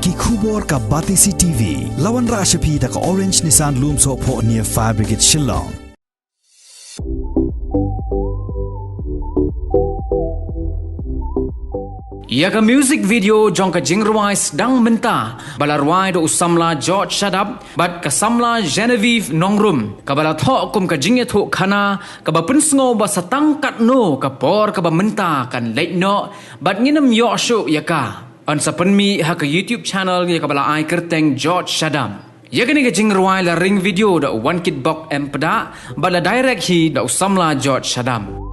ki khubor ka Batisi TV lawan ra ashapi da ka Orange Nissan Loom so po near Fire Brigade Shillong. Ia ka music video jong ka jingruai sedang menta balarwai do usamla George Shadab bat ka samla Genevieve Nongrum ka bala thok kum ka jingye thok khana ka ba punsngo ba satangkat no ka por ka ba menta kan late no bat nginam yo shu ya ka an sapanmi ha ka YouTube channel ya ka bala ai kerteng George Shadab ya ka ni ka jingruai la ring video da one kid box empada bala direct hi da usamla George Shadab